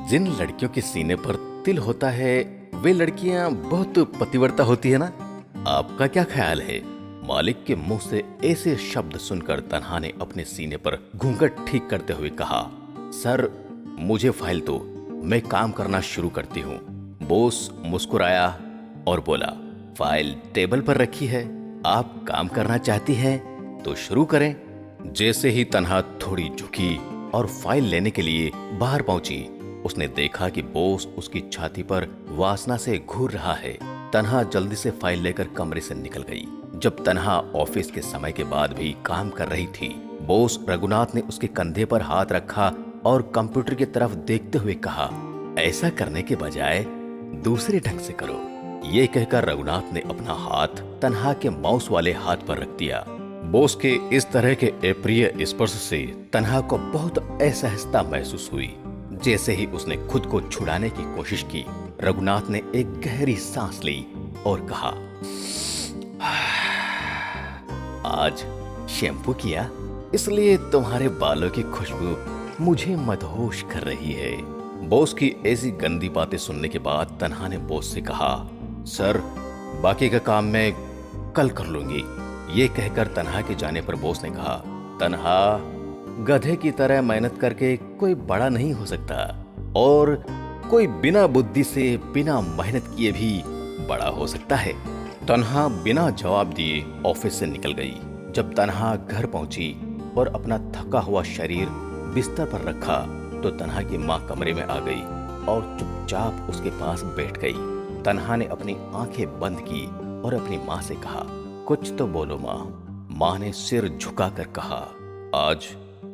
जिन लड़कियों के सीने पर तिल होता है वे लड़कियां बहुत पतिव्रता होती है ना। आपका क्या ख्याल है? मालिक के मुंह से ऐसे शब्द सुनकर तन्हा ने अपने सीने पर घूंघट ठीक करते हुए कहा, सर मुझे फाइल दो, मैं काम करना शुरू करती हूँ। बॉस मुस्कुराया और बोला, फाइल टेबल पर रखी है, आप काम करना चाहती हैं तो शुरू करें। जैसे ही तन्हा थोड़ी झुकी और फाइल लेने के लिए बाहर पहुंची, उसने देखा कि बॉस उसकी छाती पर वासना से घूर रहा है। तन्हा जल्दी से फाइल लेकर कमरे से निकल गई। जब तन्हा ऑफिस के समय के बाद भी काम कर रही थी, बॉस रघुनाथ ने उसके कंधे पर हाथ रखा और कंप्यूटर की तरफ देखते हुए कहा, ऐसा करने के बजाय दूसरे ढंग से करो। ये कहकर रघुनाथ ने अपना हाथ तन्हा के माउस वाले हाथ पर रख दिया। बॉस के इस तरह के अप्रिय स्पर्श से तन्हा को बहुत असहजता महसूस हुई। जैसे ही उसने खुद को छुड़ाने की कोशिश की, रघुनाथ ने एक गहरी सांस ली और कहा, आज शैम्पू किया इसलिए तुम्हारे बालों की खुशबू मुझे मदहोश कर रही है। बॉस की ऐसी गंदी बातें सुनने के बाद तन्हा ने बॉस से कहा, सर बाकी का काम मैं कल कर लूंगी। ये कहकर तन्हा के जाने पर बॉस ने कहा, तन्हा गधे की तरह मेहनत करके कोई बड़ा नहीं हो सकता और कोई बिना बुद्धि से बिना मेहनत किए भी बड़ा हो सकता है। तन्हा बिना जवाब दिए ऑफिस से निकल गई। जब तन्हा घर पहुंची और अपना थका हुआ शरीर बिस्तर पर रखा तो तन्हा की माँ कमरे में आ गई और चुपचाप उसके पास बैठ गई। तन्हा ने अपनी आंखें बंद की और अपनी माँ से कहा, कुछ तो बोलो माँ। माँ ने सिर झुकाकर कहा, आज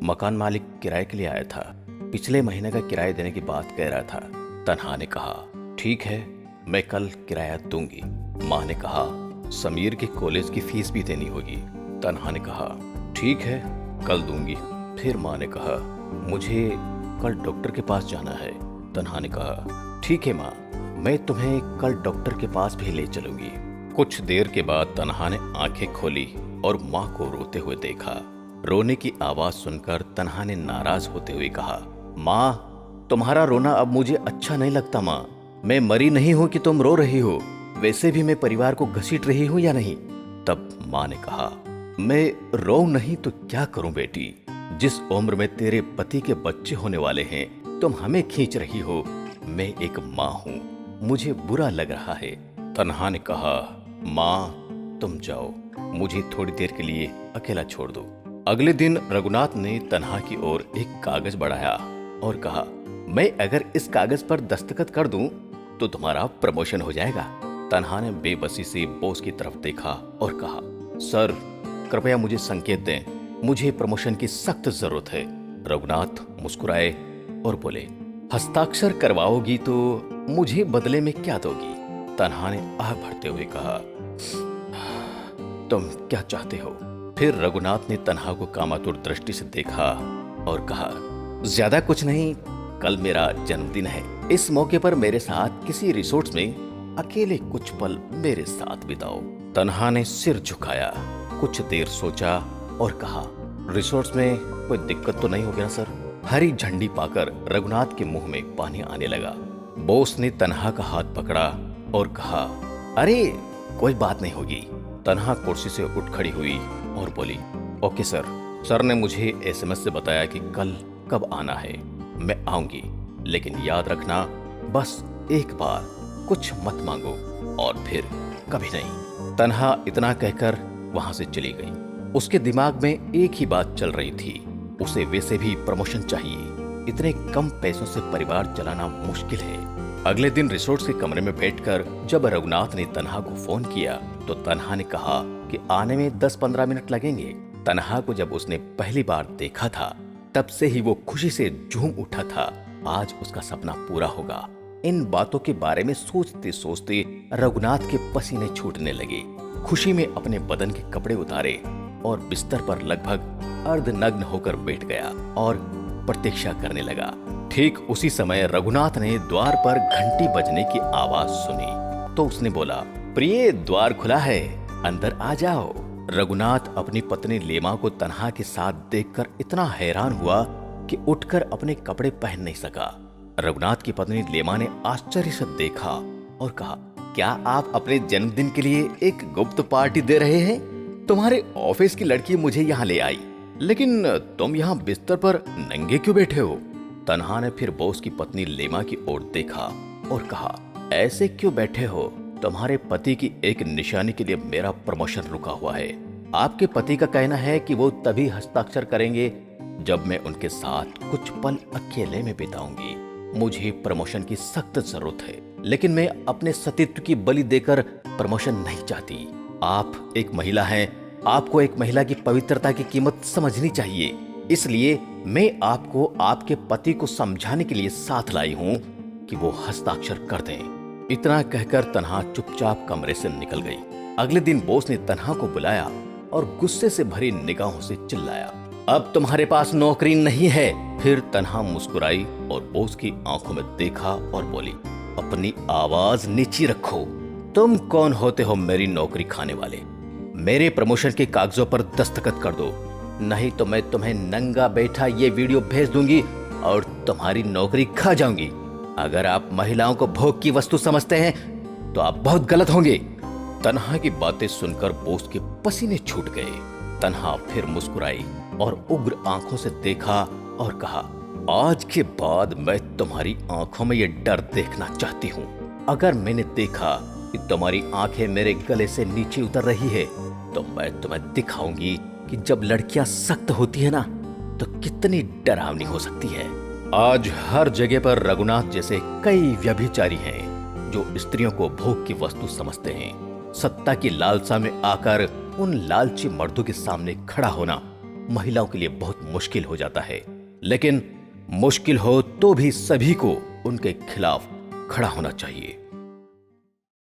मकान मालिक किराए के लिए आया था, पिछले महीने का किराया देने की बात कह रहा था। तन्हा ने कहा, ठीक है मैं कल किराया दूंगी। माँ ने कहा, समीर के कॉलेज की फीस भी देनी होगी। तन्हा ने कहा, ठीक है कल दूंगी। फिर माँ ने कहा, मुझे कल डॉक्टर के पास जाना है। तन्हा ने कहा, ठीक है माँ, मैं तुम्हें कल डॉक्टर के पास भी ले चलूंगी। कुछ देर के बाद तन्हा ने आंखें खोली और माँ को रोते हुए देखा। रोने की आवाज सुनकर तन्हा ने नाराज होते हुए कहा, माँ तुम्हारा रोना अब मुझे अच्छा नहीं लगता। माँ मैं मरी नहीं हूं कि तुम रो रही हो, वैसे भी मैं परिवार को घसीट रही हूं या नहीं। तब माँ ने कहा, मैं रो नहीं तो क्या करूं बेटी, जिस उम्र में तेरे पति के बच्चे होने वाले हैं तुम हमें खींच रही हो। मैं एक माँ हूँ, मुझे बुरा लग रहा है। तन्हा ने कहा, माँ तुम जाओ, मुझे थोड़ी देर के लिए अकेला छोड़ दो। अगले दिन रघुनाथ ने तन्हा की ओर एक कागज बढ़ाया और कहा, मैं अगर इस कागज पर दस्तखत कर दूं तो तुम्हारा प्रमोशन हो जाएगा। तन्हा ने बेबसी से बॉस की तरफ देखा और कहा, सर कृपया मुझे संकेत दें, मुझे प्रमोशन की सख्त जरूरत है। रघुनाथ मुस्कुराए और बोले, हस्ताक्षर करवाओगी तो मुझे बदले में क्या दोगी? तन्हा ने आह भरते हुए कहा, तुम क्या चाहते हो? फिर रघुनाथ ने तन्हा को कामातुर दृष्टि से देखा और कहा, ज्यादा कुछ नहीं, कल मेरा जन्मदिन है, इस मौके पर मेरे साथ किसी रिसोर्ट में अकेले कुछ पल मेरे साथ बिताओ। तन्हा ने सिर झुकाया, कुछ देर सोचा और कहा, रिसोर्ट में कोई दिक्कत तो नहीं होगी ना सर? हरी झंडी पाकर रघुनाथ के मुंह में पानी आने लगा। बॉस ने तन्हा का हाथ पकड़ा और कहा, अरे कोई बात नहीं होगी। तन्हा कुर्सी से उठ खड़ी हुई और बोली, ओके सर, सर ने मुझे एसएमएस से बताया कि कल कब आना है, मैं आऊंगी, लेकिन याद रखना बस एक बार कुछ मत मांगो और फिर कभी नहीं। तन्हा इतना कहकर वहां से चली गई। उसके दिमाग में एक ही बात चल रही थी, उसे वैसे भी प्रमोशन चाहिए, इतने कम पैसों से परिवार चलाना मुश्किल है। अगले दिन रिसोर्ट के कमरे में बैठकर जब रघुनाथ ने तन्हा को फोन किया तो तन्हा ने कहा कि आने में 10-15 मिनट लगेंगे। तन्हा को जब उसने पहली बार देखा था तब से ही वो खुशी से झूम उठा था, आज उसका सपना पूरा होगा। इन बातों के बारे में सोचते सोचते रघुनाथ के पसीने छूटने लगे। खुशी में अपने बदन के कपड़े उतारे और बिस्तर पर लगभग अर्धनग्न होकर बैठ गया और प्रतीक्षा करने लगा। ठीक उसी समय रघुनाथ ने द्वार पर घंटी बजने की आवाज सुनी तो उसने बोला, प्रिय द्वार खुला है, अंदर आ जाओ। रघुनाथ अपनी पत्नी लेमा को तन्हा के साथ देखकर इतना हैरान हुआ कि उठकर अपने कपड़े पहन नहीं सका। रघुनाथ की पत्नी लेमा ने आश्चर्य से देखा और कहा, क्या आप अपने जन्मदिन के लिए एक गुप्त पार्टी दे रहे हैं? तुम्हारे ऑफिस की लड़की मुझे यहाँ ले आई, लेकिन तुम यहाँ बिस्तर पर नंगे क्यों बैठे हो? तन्हा ने फिर बॉस की पत्नी लेमा की ओर देखा और कहा, ऐसे क्यों बैठे हो? तुम्हारे पति की एक निशानी के लिए मेरा प्रमोशन रुका हुआ है। आपके पति का कहना है कि वो तभी हस्ताक्षर करेंगे जब मैं उनके साथ कुछ पल अकेले में बिताऊंगी। मुझे प्रमोशन की सख्त जरूरत है, लेकिन मैं अपने सतीत्व की बलि देकर प्रमोशन नहीं चाहती। आप एक महिला हैं, आपको एक महिला की पवित्रता की कीमत समझनी चाहिए। इसलिए मैं आपको आपके पति को समझाने के लिए साथ लाई हूँ कि वो हस्ताक्षर कर दें। इतना कहकर तन्हा चुपचाप कमरे से निकल गई। अगले दिन बॉस ने तन्हा को बुलाया और गुस्से से भरी निगाहों से चिल्लाया, अब तुम्हारे पास नौकरी नहीं है। फिर तन्हा मुस्कुराई और बॉस की आंखों में देखा और बोली, अपनी आवाज नीची रखो। तुम कौन होते हो मेरी नौकरी खाने वाले? मेरे प्रमोशन के कागजों पर दस्तखत कर दो, नहीं तो मैं तुम्हें नंगा बैठा ये वीडियो भेज दूंगी और तुम्हारी नौकरी खा जाऊंगी। अगर आप महिलाओं को भोग की वस्तु समझते हैं तो आप बहुत गलत होंगे। तन्हा की बातें सुनकर बॉस के पसीने छूट गए। तन्हा फिर मुस्कुराई और उग्र आंखों से देखा और कहा, आज के बाद मैं तुम्हारी आंखों में ये डर देखना चाहती हूँ। अगर मैंने देखा कि तुम्हारी आंखें मेरे गले से नीचे उतर रही है तो मैं तुम्हें दिखाऊंगी कि जब लड़कियां सख्त होती है ना तो कितनी डरावनी हो सकती है। आज हर जगह पर रघुनाथ जैसे कई व्यभिचारी हैं जो स्त्रियों को भोग की वस्तु समझते हैं। सत्ता की लालसा में आकर उन लालची मर्दों के सामने खड़ा होना महिलाओं के लिए बहुत मुश्किल हो जाता है, लेकिन मुश्किल हो तो भी सभी को उनके खिलाफ खड़ा होना चाहिए।